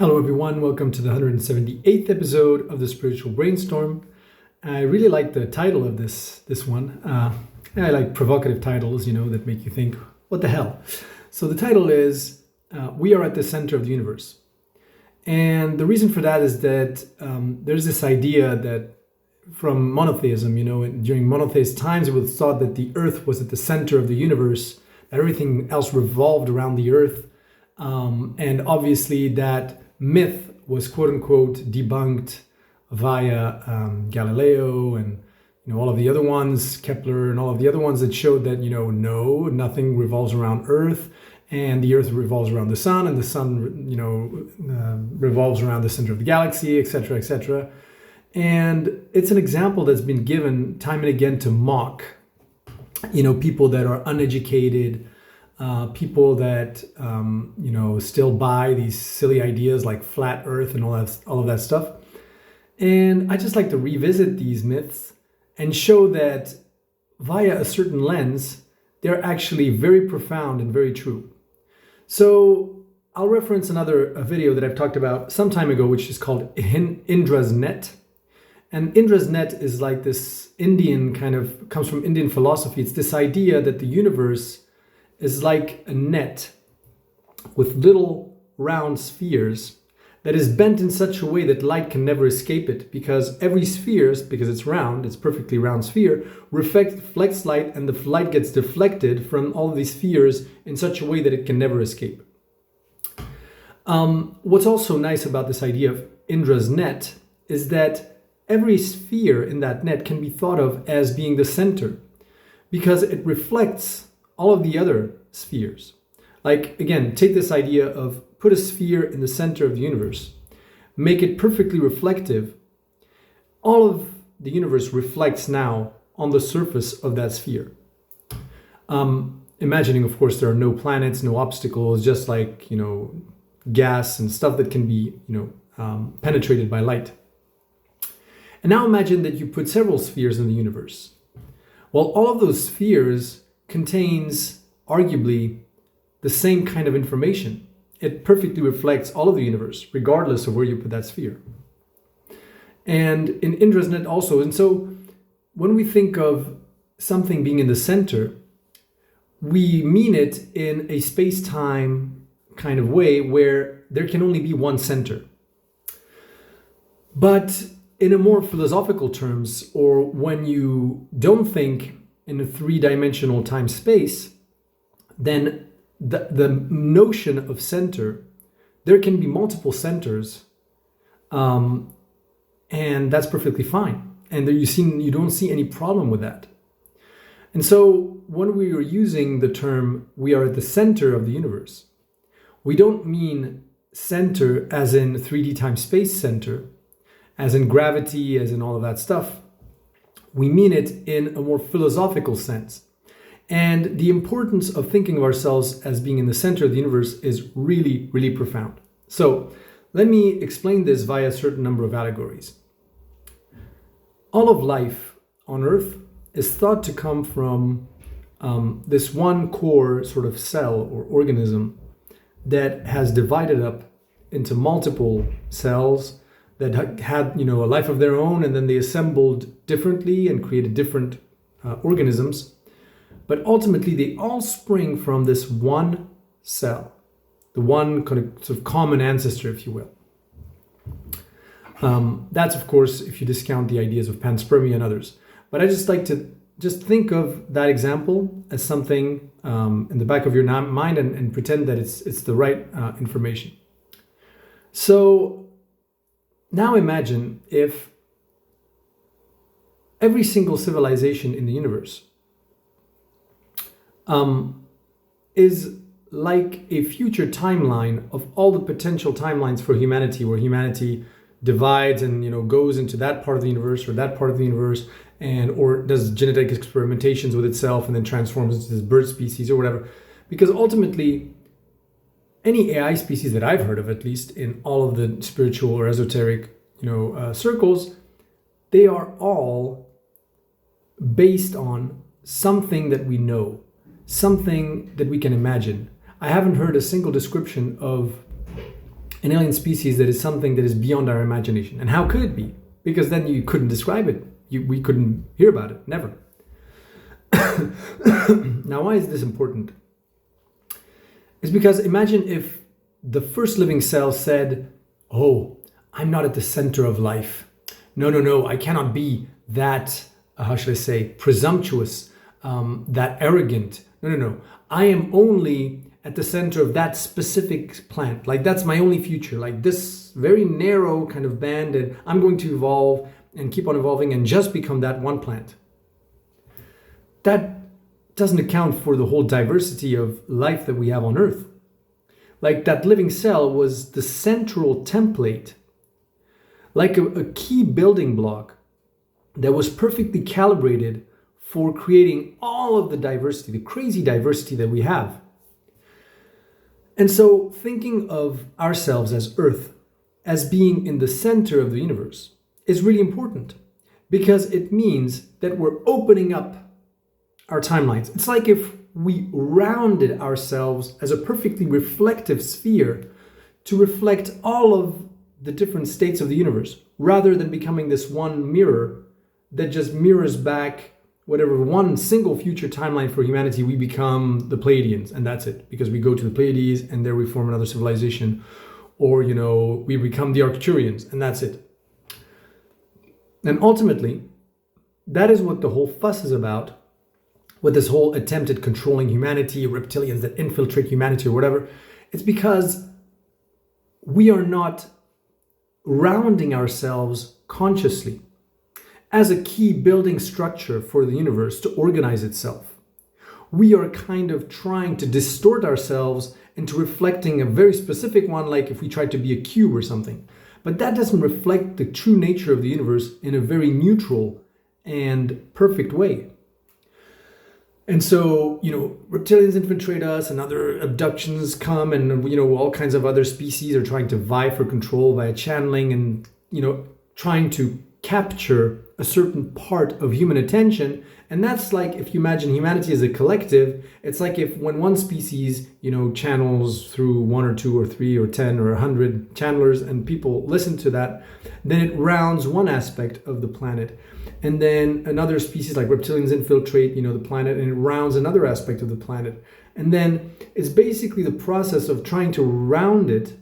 Hello everyone, welcome to the 178th episode of the Spiritual Brainstorm. I really like the title of this one. I like provocative titles, that make you think, what the hell? So the title is, We Are at the Center of the Universe. And the reason for that is that there's this idea that from monotheism, during monotheist times, it was thought that the earth was at the center of the universe, that everything else revolved around the earth. And obviously that myth was quote unquote debunked via Galileo and all of the other ones, Kepler and all of the other ones that showed that no, nothing revolves around Earth, and the Earth revolves around the sun, and the sun revolves around the center of the galaxy, etc., etc. And it's an example that's been given time and again to mock people that are uneducated, people that still buy these silly ideas like flat Earth and all of that stuff. And I just like to revisit these myths and show that via a certain lens, they're actually very profound and very true. So I'll reference a video that I've talked about some time ago, which is called Indra's Net. And Indra's Net is like this Indian comes from Indian philosophy. It's this idea that the universe is like a net with little round spheres that is bent in such a way that light can never escape it, because every sphere, because it's round, it's perfectly round sphere, reflects light, and the light gets deflected from all of these spheres in such a way that it can never escape. What's also nice about this idea of Indra's net is that every sphere in that net can be thought of as being the center, because it reflects all of the other spheres. Like, again, take this idea of put a sphere in the center of the universe, make it perfectly reflective. All of the universe reflects now on the surface of that sphere. Imagining, of course, there are no planets, no obstacles, just like, gas and stuff that can be, penetrated by light. And now imagine that you put several spheres in the universe. Well, all of those spheres contains arguably the same kind of information. It perfectly reflects all of the universe, regardless of where you put that sphere. And in Indra's net also. And so when we think of something being in the center, we mean it in a space-time kind of way where there can only be one center. But in a more philosophical terms, or when you don't think in a three-dimensional time-space, then the notion of center, there can be multiple centers, and that's perfectly fine. And you don't see any problem with that. And so when we are using the term, we are at the center of the universe, we don't mean center as in 3D time-space center, as in gravity, as in all of that stuff. We mean it in a more philosophical sense. And the importance of thinking of ourselves as being in the center of the universe is really, really profound. So let me explain this via a certain number of allegories. All of life on Earth is thought to come from this one core sort of cell or organism that has divided up into multiple cells that had a life of their own, and then they assembled differently and created different organisms. But ultimately, they all spring from this one cell, the one kind of sort of common ancestor, if you will. That's, of course, if you discount the ideas of panspermia and others. But I just like to just think of that example as something in the back of your mind and pretend that it's the right information. So now imagine if every single civilization in the universe is like a future timeline of all the potential timelines for humanity, where humanity divides and goes into that part of the universe or that part of the universe, or does genetic experimentations with itself and then transforms into this bird species or whatever. Because ultimately, any AI species that I've heard of, at least in all of the spiritual or esoteric circles, they are all based on something that we know, something that we can imagine. I haven't heard a single description of an alien species that is something that is beyond our imagination. And how could it be? Because then you couldn't describe it. We couldn't hear about it. Never. Now, why is this important? It's because imagine if the first living cell said, oh, I'm not at the center of life. No, I cannot be that, how should I say, presumptuous, that arrogant. No. I am only at the center of that specific plant. Like, that's my only future. Like, this very narrow kind of band, and I'm going to evolve and keep on evolving and just become that one plant. That doesn't account for the whole diversity of life that we have on Earth. Like, that living cell was the central template, like a key building block that was perfectly calibrated for creating all of the diversity, the crazy diversity that we have. And so thinking of ourselves as Earth, as being in the center of the universe, is really important, because it means that we're opening up our timelines. It's like if we rounded ourselves as a perfectly reflective sphere to reflect all of the different states of the universe, rather than becoming this one mirror that just mirrors back whatever one single future timeline for humanity. We become the Pleiadians, and that's it, because we go to the Pleiades and there we form another civilization, or we become the Arcturians, and that's it. And ultimately, that is what the whole fuss is about, with this whole attempt at controlling humanity, reptilians that infiltrate humanity or whatever. It's because we are not rounding ourselves consciously as a key building structure for the universe to organize itself. We are kind of trying to distort ourselves into reflecting a very specific one, like if we tried to be a cube or something. But that doesn't reflect the true nature of the universe in a very neutral and perfect way. And so, reptilians infiltrate us and other abductions come, and, all kinds of other species are trying to vie for control via channeling and, trying to capture a certain part of human attention. And that's like, if you imagine humanity as a collective, it's like if when one species, channels through 1 or 2 or 3 or 10 or 100 channelers and people listen to that, then it rounds one aspect of the planet. And then another species like reptilians infiltrate, the planet, and it rounds another aspect of the planet. And then it's basically the process of trying to round it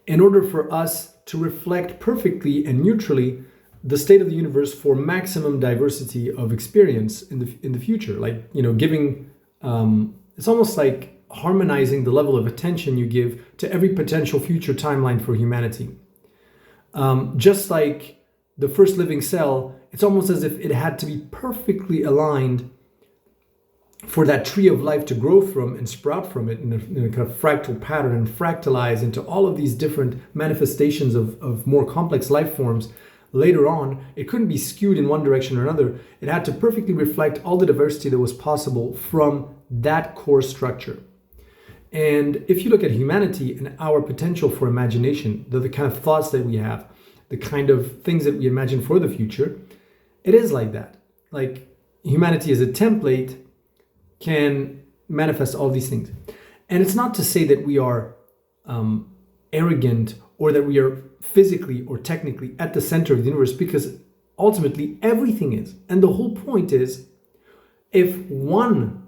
in order for us to reflect perfectly and neutrally the state of the universe for maximum diversity of experience in the future. Like, giving, it's almost like harmonizing the level of attention you give to every potential future timeline for humanity. Just like the first living cell, it's almost as if it had to be perfectly aligned for that tree of life to grow from and sprout from it in a kind of fractal pattern and fractalize into all of these different manifestations of more complex life forms. Later on, it couldn't be skewed in one direction or another. It had to perfectly reflect all the diversity that was possible from that core structure. And if you look at humanity and our potential for imagination, the kind of thoughts that we have, the kind of things that we imagine for the future, it is like that. Like, humanity as a template can manifest all these things. And it's not to say that we are arrogant or that we are physically or technically at the center of the universe, because ultimately everything is. And the whole point is, if one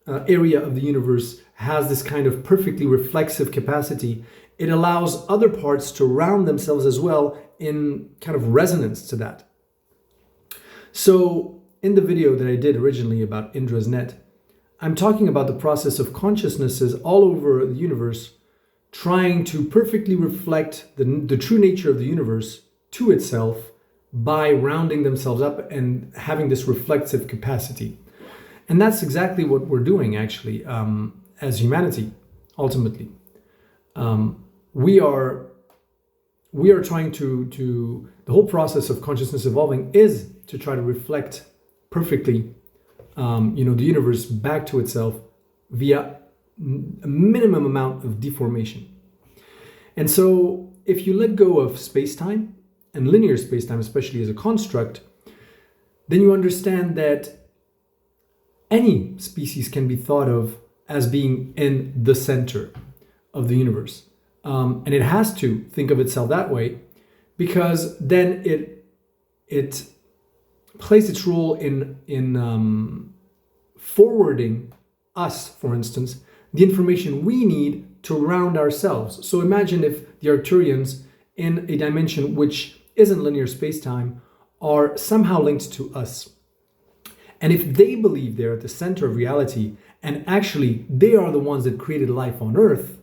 area of the universe has this kind of perfectly reflexive capacity, it allows other parts to round themselves as well in kind of resonance to that. So in the video that I did originally about Indra's net, I'm talking about the process of consciousnesses all over the universe trying to perfectly reflect the true nature of the universe to itself by rounding themselves up and having this reflexive capacity. And that's exactly what we're doing, actually, as humanity, ultimately. We are trying to the whole process of consciousness evolving is to try to reflect perfectly, the universe back to itself via a minimum amount of deformation. And so if you let go of space-time and linear space-time, especially as a construct, then you understand that any species can be thought of as being in the center of the universe. and it has to think of itself that way, because then it plays its role in forwarding us, for instance, the information we need to round ourselves. So imagine if the Arcturians in a dimension which isn't linear space-time are somehow linked to us. And if they believe they're at the center of reality, and actually they are the ones that created life on Earth,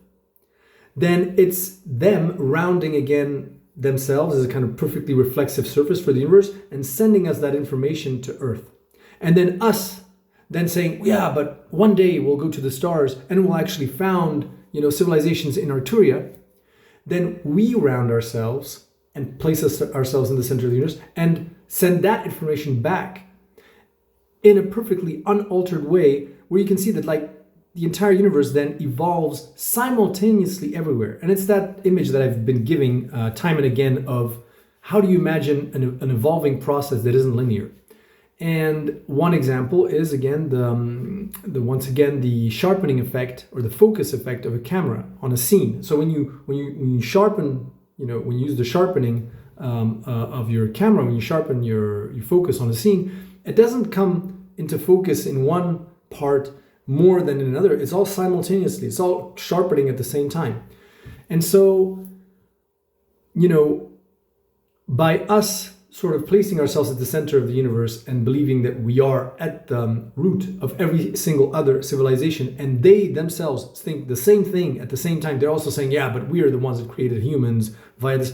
then it's them rounding again themselves as a kind of perfectly reflexive surface for the universe and sending us that information to Earth. And then us then saying, yeah, but one day we'll go to the stars and we'll actually found, civilizations in Arcturia. Then we round ourselves and place ourselves in the center of the universe and send that information back in a perfectly unaltered way, where you can see that the entire universe then evolves simultaneously everywhere. And it's that image that I've been giving time and again of how do you imagine an evolving process that isn't linear. And one example is again the sharpening effect or the focus effect of a camera on a scene. So when you sharpen, when you use the sharpening of your camera, when you sharpen your focus on a scene, it doesn't come into focus in one part more than in another. It's all simultaneously. It's all sharpening at the same time. And so, by us sort of placing ourselves at the center of the universe and believing that we are at the root of every single other civilization, and they themselves think the same thing at the same time, they're also saying, yeah, but we are the ones that created humans via this.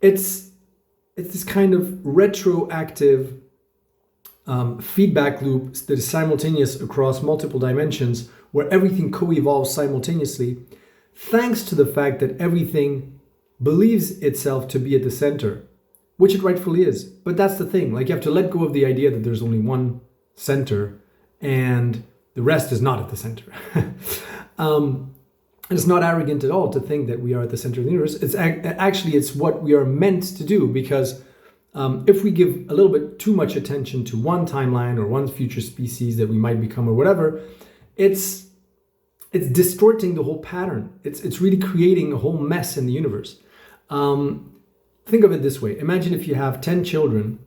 It's this kind of retroactive feedback loop that is simultaneous across multiple dimensions, where everything co-evolves simultaneously, thanks to the fact that everything believes itself to be at the center, which it rightfully is. But that's the thing, you have to let go of the idea that there's only one center and the rest is not at the center. And it's not arrogant at all to think that we are at the center of the universe. It's what we are meant to do, because if we give a little bit too much attention to one timeline or one future species that we might become or whatever, it's distorting the whole pattern. It's really creating a whole mess in the universe. Think of it this way. Imagine if you have 10 children,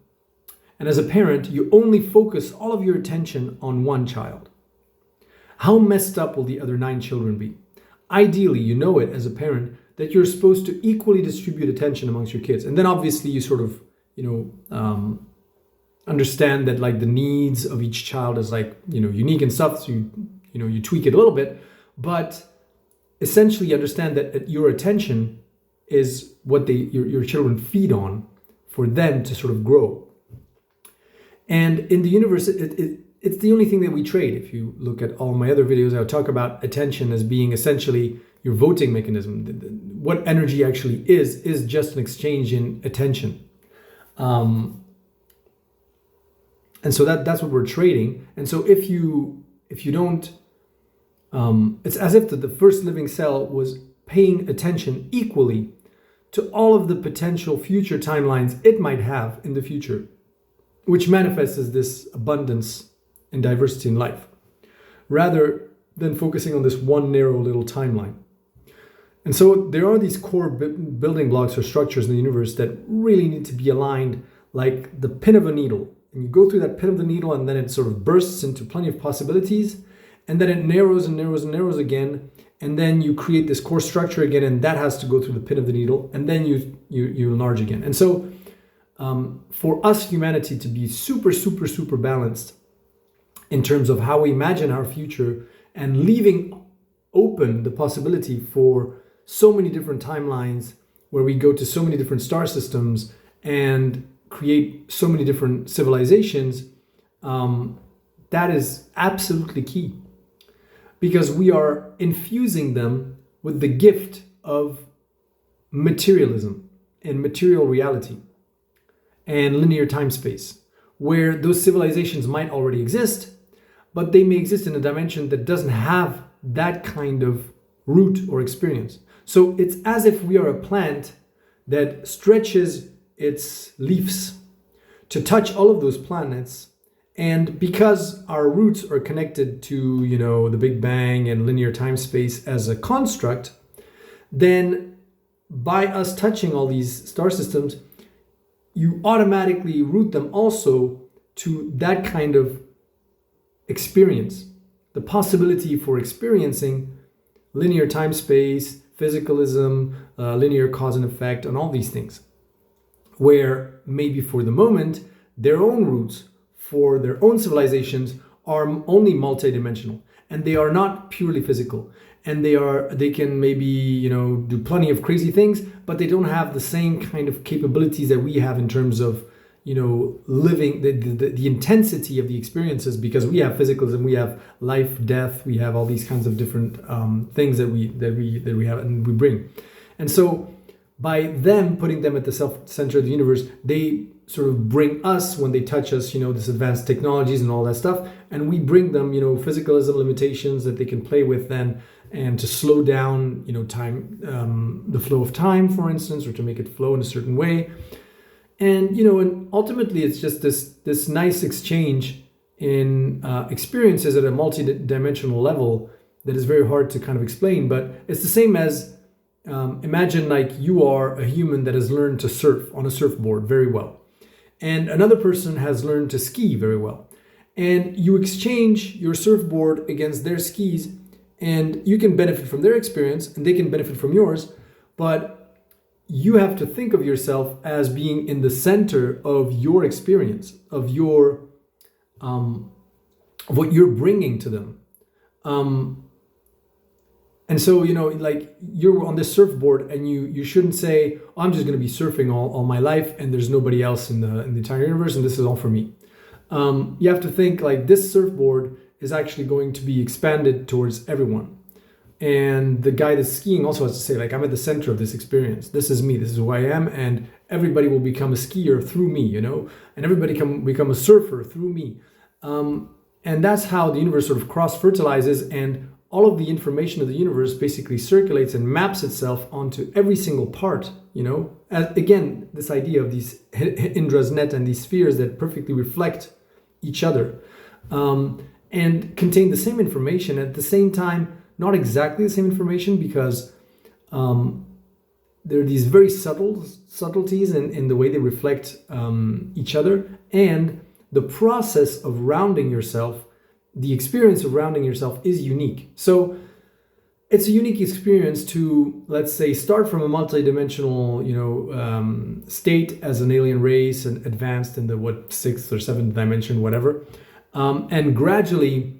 and as a parent, you only focus all of your attention on one child. How messed up will the other 9 children be? Ideally, you know it as a parent that you're supposed to equally distribute attention amongst your kids. And then obviously you sort of understand that the needs of each child is unique and stuff. So you tweak it a little bit, but essentially understand that your attention is what your children feed on for them to sort of grow. And in the universe, it's the only thing that we trade. If you look at all my other videos, I'll talk about attention as being essentially your voting mechanism. What energy actually is just an exchange in attention. And so that's what we're trading. And so if you don't, it's as if the first living cell was paying attention equally to all of the potential future timelines it might have in the future, which manifests as this abundance and diversity in life, rather than focusing on this one narrow little timeline. And so there are these core building blocks or structures in the universe that really need to be aligned like the pin of a needle. And you go through that pin of the needle, and then it sort of bursts into plenty of possibilities, and then it narrows and narrows and narrows again, and then you create this core structure again, and that has to go through the pin of the needle, and then you enlarge again. And so for us, humanity, to be super, super, super balanced in terms of how we imagine our future, and leaving open the possibility for so many different timelines where we go to so many different star systems and create so many different civilizations, that is absolutely key, because we are infusing them with the gift of materialism and material reality and linear time space, where those civilizations might already exist, but they may exist in a dimension that doesn't have that kind of root or experience. So it's as if we are a plant that stretches its leaves to touch all of those planets. And because our roots are connected to, the Big Bang and linear time space as a construct, then by us touching all these star systems, you automatically route them also to that kind of experience, the possibility for experiencing linear time-space, physicalism, linear cause and effect, and all these things, where maybe for the moment, their own roots for their own civilizations are only multidimensional, and they are not purely physical. And they can maybe, do plenty of crazy things, but they don't have the same kind of capabilities that we have in terms of, living the intensity of the experiences, because we have physicalism, we have life, death, we have all these kinds of different things that we have and we bring. And so by them putting them at the center of the universe, they sort of bring us, when they touch us, this advanced technologies and all that stuff, and we bring them, physicalism limitations that they can play with then, and to slow down, time, the flow of time, for instance, or to make it flow in a certain way. And, and ultimately it's just this nice exchange in experiences at a multi-dimensional level that is very hard to kind of explain, but it's the same as imagine like you are a human that has learned to surf on a surfboard very well, and another person has learned to ski very well, and you exchange your surfboard against their skis, and you can benefit from their experience and they can benefit from yours, but you have to think of yourself as being in the center of your experience, of your what you're bringing to them. And so, like you're on this surfboard, and you shouldn't say, oh, I'm just going to be surfing all my life and there's nobody else in the entire universe and this is all for me. You have to think like this surfboard is actually going to be expanded towards everyone. And the guy that's skiing also has to say, like, I'm at the center of this experience. This is me. This is who I am. And everybody will become a skier through me, and everybody can become a surfer through me. And that's how the universe sort of cross-fertilizes, and all of the information of the universe basically circulates and maps itself onto every single part, As, again, this idea of these Indra's net and these spheres that perfectly reflect each other and contain the same information at the same time. Not exactly the same information, because there are these very subtleties in the way they reflect each other, and the process of rounding yourself, the experience of rounding yourself is unique. So it's a unique experience to, let's say, start from a multidimensional, state as an alien race and advanced in the 6th or 7th dimension, whatever, and gradually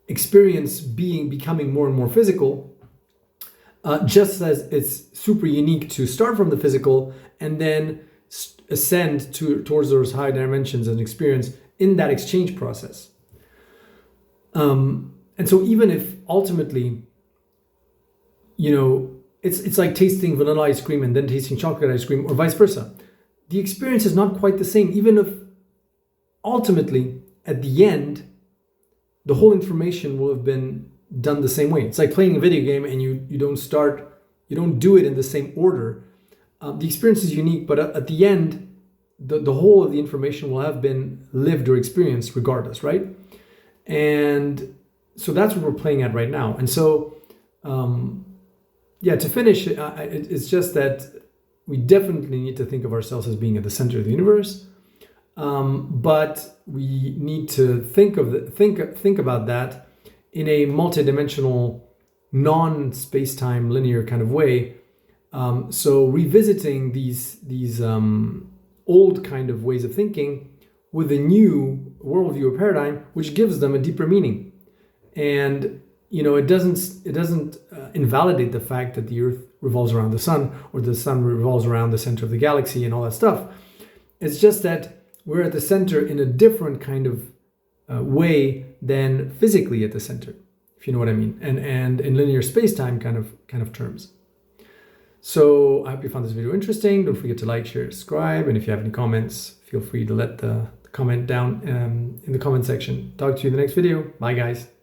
experience becoming more and more physical, just as it's super unique to start from the physical and then ascend towards those high dimensions and experience in that exchange process. And so even if ultimately, it's like tasting vanilla ice cream and then tasting chocolate ice cream, or vice versa, the experience is not quite the same, even if ultimately at the end the whole information will have been done the same way. It's like playing a video game and you don't do it in the same order. The experience is unique, but at the end, the whole of the information will have been lived or experienced regardless, right? And so that's what we're playing at right now. And so, to finish, it's just that we definitely need to think of ourselves as being at the center of the universe. But we need to think about that in a multidimensional, non-space-time linear kind of way. So revisiting these old kind of ways of thinking with a new worldview or paradigm, which gives them a deeper meaning. And it doesn't invalidate the fact that the Earth revolves around the sun, or the sun revolves around the center of the galaxy and all that stuff. It's just that we're at the center in a different kind of way than physically at the center, if you know what I mean, and in linear space-time kind of terms. So I hope you found this video interesting. Don't forget to like, share, subscribe, and if you have any comments, feel free to let the comment down in the comment section. Talk to you in the next video. Bye, guys.